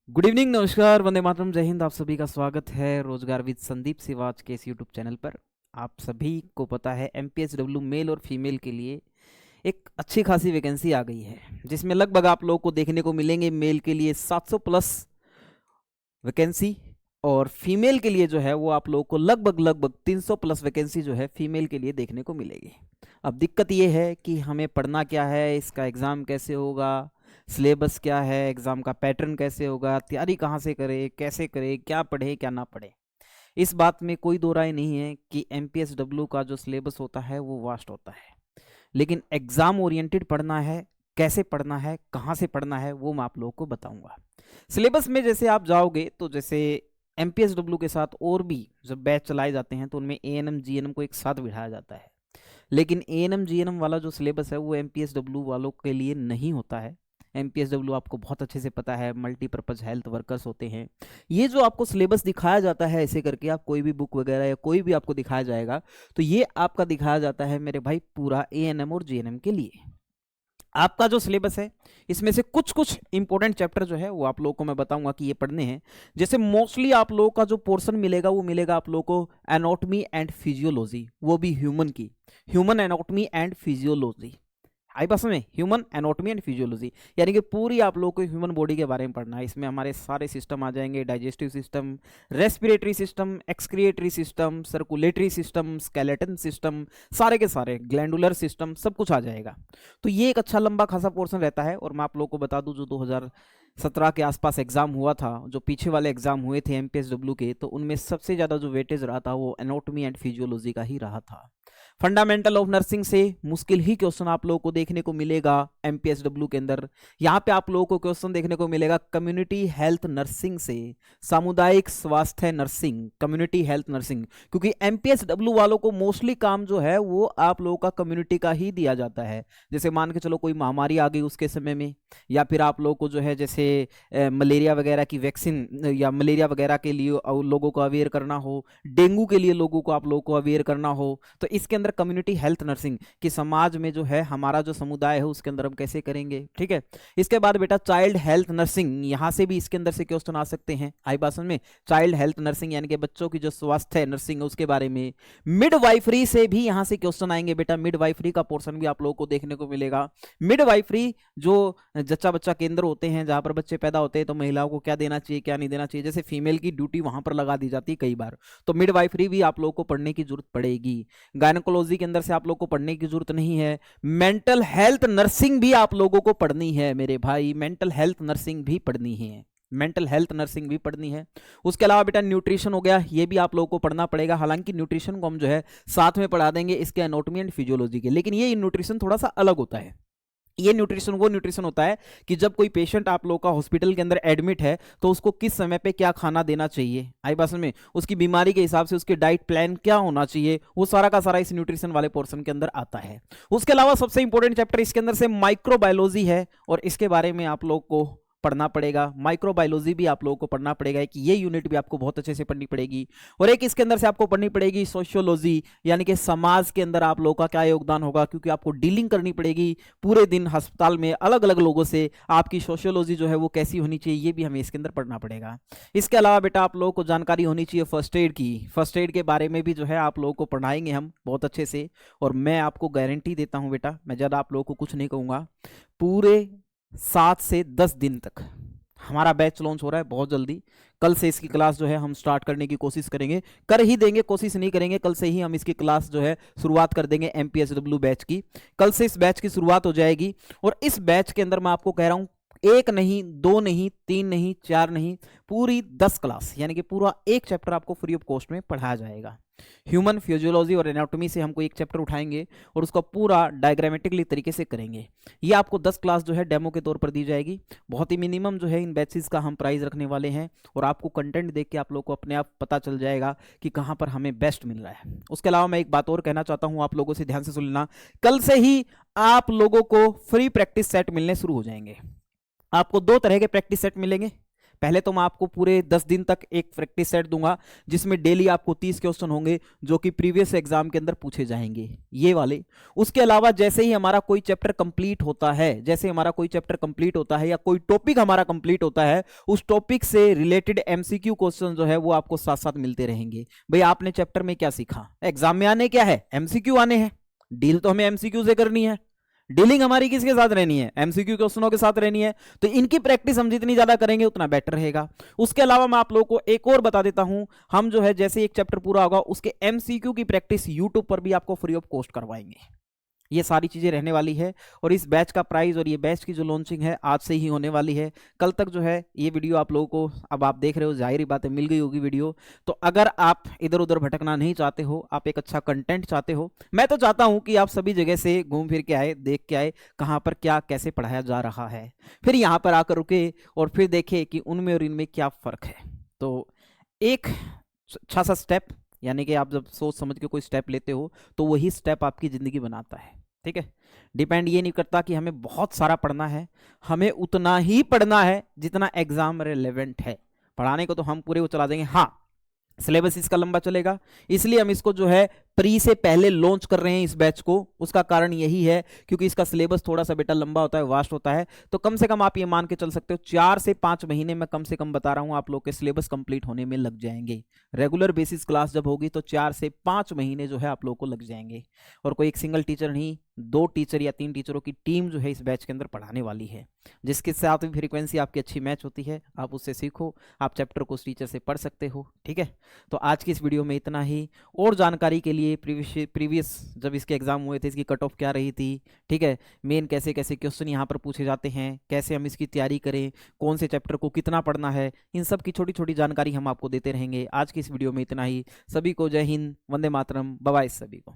Good evening, नमस्कार, वंदे मातरम, जय हिंद। आप सभी का स्वागत है रोजगार विद संदीप सिवाच के इस यूट्यूब चैनल पर। आप सभी को पता है एमपीएसडब्ल्यू मेल और फीमेल के लिए एक अच्छी खासी वैकेंसी आ गई है, जिसमें लगभग आप लोगों को देखने को मिलेंगे मेल के लिए 700 प्लस वैकेंसी, और फीमेल के लिए जो है वो आप लोगों को लगभग 300 प्लस वैकेंसी जो है फीमेल के लिए देखने को मिलेगी। अब दिक्कत ये है कि हमें पढ़ना क्या है, इसका एग्ज़ाम कैसे होगा, सिलेबस क्या है, एग्ज़ाम का पैटर्न कैसे होगा, तैयारी कहाँ से करें, कैसे करें, क्या पढ़े क्या ना पढ़े। इस बात में कोई दो राय नहीं है कि एमपीएसडब्ल्यू का जो सिलेबस होता है वो वास्ट होता है, लेकिन एग्ज़ाम ओरिएंटेड पढ़ना है, कैसे पढ़ना है, कहाँ से पढ़ना है, वो मैं आप लोगों को बताऊंगा। सिलेबस में जैसे आप जाओगे तो जैसे एमपीएसडब्ल्यू के साथ और भी जब बैच चलाए जाते हैं तो उनमें एएनएम जीएनएम को एक साथ बिठाया जाता है, लेकिन एएनएम जीएनएम वाला जो सिलेबस है वो एमपीएसडब्ल्यू वालों के लिए नहीं होता है। एमपीएसडब्ल्यू आपको बहुत अच्छे से पता है, मल्टीपर्पज हेल्थ वर्कर्स होते हैं। ये जो आपको सिलेबस दिखाया जाता है ऐसे करके, आप कोई भी बुक वगैरह या कोई भी आपको दिखाया जाएगा तो ये आपका दिखाया जाता है मेरे भाई पूरा एएनएम और जीएनएम के लिए। आपका जो सिलेबस है इसमें से कुछ कुछ इंपॉर्टेंट चैप्टर जो है वो आप लोगों को मैं बताऊंगा कि ये पढ़ने हैं। जैसे मोस्टली आप लोगों का जो पोर्शन मिलेगा वो मिलेगा आप लोगों को एनाटॉमी एंड फिजियोलॉजी, वो भी ह्यूमन की, ह्यूमन एनाटॉमी एंड फिजियोलॉजी। आई पास में ह्यूमन एनाटॉमी एंड फिजियोलॉजी, यानी कि पूरी आप लोगों को ह्यूमन बॉडी के बारे में पढ़ना है। इसमें हमारे सारे सिस्टम आ जाएंगे, digestive system, respiratory system, excretory system, circulatory system, skeleton system, सारे के सारे ग्लैंडुलर सिस्टम, सब कुछ आ जाएगा। तो ये एक अच्छा लंबा खासा पोर्शन रहता है। और मैं आप लोगों को बता दूं, जो 2017 के आसपास एग्जाम हुआ था, जो पीछे वाले एग्जाम हुए थे एमपीएसडब्ल्यू के, तो उनमें सबसे ज़्यादा जो वेटेज रहा था वो एनाटॉमी एंड फिजियोलॉजी का ही रहा था। फंडामेंटल ऑफ नर्सिंग से मुश्किल ही क्वेश्चन आप लोगों को देखने को मिलेगा एमपीएसडब्ल्यू के अंदर। यहाँ पे आप लोगों को क्वेश्चन देखने को मिलेगा कम्युनिटी हेल्थ नर्सिंग से, सामुदायिक स्वास्थ्य नर्सिंग, कम्युनिटी हेल्थ नर्सिंग, क्योंकि एमपीएसडब्ल्यू वालों को मोस्टली काम जो है वो आप लोगों का कम्युनिटी का ही दिया जाता है। जैसे मान के चलो कोई महामारी आ गई उसके समय में, या फिर आप लोगों को जो है जैसे मलेरिया वगैरह की वैक्सीन या मलेरिया वगैरह के लिए लोगों को अवेयर करना हो, डेंगू के लिए लोगों को आप लोगों को अवेयर करना हो, तो इसके अंदर कम्युनिटी हेल्थ नर्सिंग कि समाज में जो है हमारा जो समुदाय है उसके अंदर हम कैसे करेंगे। ठीक है। इसके बाद बेटा चाइल्ड हेल्थ नर्सिंग, यहां से भी इसके अंदर से क्वेश्चन आ सकते हैं आई भाषण में। चाइल्ड हेल्थ नर्सिंग यानी कि बच्चों की जो स्वास्थ्य नर्सिंग है उसके बारे में। मिडवाइफरी से भी यहां से क्वेश्चन आएंगे बेटा, मिडवाइफरी का पोर्शन भी आप लोगों को देखने को मिलेगा। मिडवाइफरी जो जच्चा बच्चा केंद्र होते हैं जहां पर बच्चे पैदा होते हैं, तो महिलाओं को क्या देना चाहिए क्या नहीं देना चाहिए, जैसे फीमेल की ड्यूटी वहां पर लगा दी जाती है कई बार, तो मिडवाइफरी भी आप लोगों को पढ़ने की जरूरत पड़ेगी। गायनोकोलॉजी के अंदर से आप लोगों को पढ़ने की जरूरत नहीं है। मेंटल हेल्थ नर्सिंग भी आप लोगों को पढ़नी है मेरे भाई, मेंटल हेल्थ नर्सिंग भी पढ़नी है, मेंटल हेल्थ नर्सिंग भी पढ़नी है। उसके अलावा बेटा न्यूट्रिशन हो गया, ये भी आप लोगों को पढ़ना पड़ेगा। हालांकि न्यूट्रिशन को हम जो है साथ में पढ़ा देंगे इसके एनाटॉमी एंड फिजियोलॉजी के, लेकिन ये न्यूट्रिशन थोड़ा सा अलग होता है। ये न्यूट्रिशन वो न्यूट्रिशन होता है कि जब कोई पेशेंट आप लोग का हॉस्पिटल के अंदर एडमिट है तो उसको किस समय पे क्या खाना देना चाहिए, आई बात में, उसकी बीमारी के हिसाब से उसके डाइट प्लान क्या होना चाहिए, वो सारा का सारा इस न्यूट्रिशन वाले पोर्शन के अंदर आता है। उसके अलावा सबसे इंपॉर्टेंट चैप्टर इसके अंदर से माइक्रोबायोलॉजी है, और इसके बारे में आप लोग को पढ़ना पड़ेगा। माइक्रोबायोलॉजी भी आप लोगों को पढ़ना पड़ेगा कि ये यूनिट भी आपको बहुत अच्छे से पढ़नी पड़ेगी। और एक इसके अंदर से आपको पढ़नी पड़ेगी सोशियोलॉजी, यानी कि समाज के अंदर आप लोगों का क्या योगदान होगा, क्योंकि आपको डीलिंग करनी पड़ेगी पूरे दिन अस्पताल में अलग अलग लोगों से, आपकी सोशियोलॉजी जो है वो कैसी होनी चाहिए ये भी हमें इसके अंदर पढ़ना पड़ेगा। इसके अलावा बेटा आप लोगों को जानकारी होनी चाहिए फर्स्ट एड की, फर्स्ट एड के बारे में भी जो है आप लोगों को पढ़ाएंगे हम बहुत अच्छे से। और मैं आपको गारंटी देता हूं बेटा, मैं ज़्यादा आप लोगों को कुछ नहीं कहूँगा, पूरे 7 से 10 दिन तक हमारा बैच लॉन्च हो रहा है बहुत जल्दी। कल से इसकी क्लास जो है हम स्टार्ट करने की कोशिश करेंगे, कर ही देंगे, कोशिश नहीं करेंगे, कल से ही हम इसकी क्लास जो है शुरुआत कर देंगे एमपीएसडब्ल्यू बैच की। कल से इस बैच की शुरुआत हो जाएगी, और इस बैच के अंदर मैं आपको कह रहा हूं एक नहीं, दो नहीं, तीन नहीं, चार नहीं, पूरी 10 क्लास, यानी कि पूरा एक चैप्टर आपको फ्री ऑफ कॉस्ट में पढ़ाया जाएगा। ह्यूमन फिजियोलॉजी और एनाटॉमी से हमको एक चैप्टर उठाएंगे और उसका पूरा डायग्रामेटिकली तरीके से करेंगे। ये आपको 10 क्लास जो है डेमो के तौर पर दी जाएगी। बहुत ही मिनिमम जो है इन बैचेस का हम प्राइस रखने वाले हैं, और आपको कंटेंट देख के आप लोग को अपने आप पता चल जाएगा कि कहाँ पर हमें बेस्ट मिल रहा है। उसके अलावा मैं एक बात और कहना चाहता हूँ आप लोगों से, ध्यान से सुन लेना, कल से ही आप लोगों को फ्री प्रैक्टिस सेट मिलने शुरू हो जाएंगे। आपको 2 तरह के प्रैक्टिस सेट मिलेंगे। पहले तो मैं आपको पूरे 10 दिन तक एक प्रैक्टिस सेट दूंगा जिसमें डेली आपको 30 क्वेश्चन होंगे जो कि प्रीवियस एग्जाम के अंदर पूछे जाएंगे, ये वाले। उसके अलावा जैसे ही हमारा कोई चैप्टर कंप्लीट होता है, जैसे हमारा कोई चैप्टर कंप्लीट होता है या कोई टॉपिक हमारा कंप्लीट होता है, उस टॉपिक से रिलेटेड एमसीक्यू क्वेश्चन जो है वो आपको साथ साथ मिलते रहेंगे। भाई आपने चैप्टर में क्या सीखा, एग्जाम में आने क्या है, एमसीक्यू आने हैं, डील तो हमें एमसीक्यू से करनी है, डीलिंग हमारी किसके साथ रहनी है, एमसीक्यू क्वेश्चनों के साथ रहनी है। तो इनकी प्रैक्टिस हम जितनी ज्यादा करेंगे उतना बेटर रहेगा। उसके अलावा मैं आप लोगों को एक और बता देता हूं, हम जो है जैसे एक चैप्टर पूरा होगा उसके एमसीक्यू की प्रैक्टिस यूट्यूब पर भी आपको फ्री ऑफ कॉस्ट करवाएंगे। ये सारी चीजें रहने वाली है। और इस बैच का प्राइस और ये बैच की जो लॉन्चिंग है आज से ही होने वाली है। कल तक जो है ये वीडियो आप लोगों को, अब आप देख रहे हो, जाहिर बात है मिल गई होगी वीडियो। तो अगर आप इधर उधर भटकना नहीं चाहते हो, आप एक अच्छा कंटेंट चाहते हो, मैं तो चाहता हूं कि आप सभी जगह से घूम फिर के आए, देख के आए कहां पर क्या कैसे पढ़ाया जा रहा है, फिर यहां पर आकर रुके और फिर देखे कि उनमें और इनमें क्या फर्क है। तो एक अच्छा सा स्टेप, यानी कि आप जब सोच समझ के कोई स्टेप लेते हो तो वही स्टेप आपकी जिंदगी बनाता है। ठीक है, डिपेंड ये नहीं करता कि हमें बहुत सारा पढ़ना है, हमें उतना ही पढ़ना है जितना एग्जाम रेलेवेंट है। पढ़ाने को तो हम पूरे वो चला देंगे, हाँ सिलेबस इसका लंबा चलेगा, इसलिए हम इसको जो है प्री से पहले लॉन्च कर रहे हैं इस बैच को। उसका कारण यही है क्योंकि इसका सिलेबस थोड़ा सा बेटा लंबा होता है, वास्ट होता है। तो कम से कम आप ये मान के चल सकते हो 4 से 5 महीने में कम से कम बता रहा हूं आप लोग के सिलेबस कंप्लीट होने में लग जाएंगे। रेगुलर बेसिस क्लास जब होगी तो 4 से 5 महीने जो है आप लोग को लग जाएंगे। और कोई एक सिंगल टीचर नहीं, 2 टीचर या 3 टीचरों की टीम जो है इस बैच के अंदर पढ़ाने वाली है, जिसके साथ भी फ्रीक्वेंसी आपकी अच्छी मैच होती है। आप उससे सीखो, आप चैप्टर को उस टीचर से पढ़ सकते हो। ठीक है, तो आज की इस वीडियो में इतना ही। और जानकारी के लिए प्रीवियस जब इसके एग्जाम हुए थे इसकी कट ऑफ क्या रही थी, ठीक है, मेन कैसे कैसे क्वेश्चन यहाँ पर पूछे जाते हैं, कैसे हम इसकी तैयारी करें, कौन से चैप्टर को कितना पढ़ना है, इन सब की छोटी छोटी जानकारी हम आपको देते रहेंगे। आज की इस वीडियो में इतना ही। सभी को जय हिंद, वंदे मातरम, बाय बाय सभी को।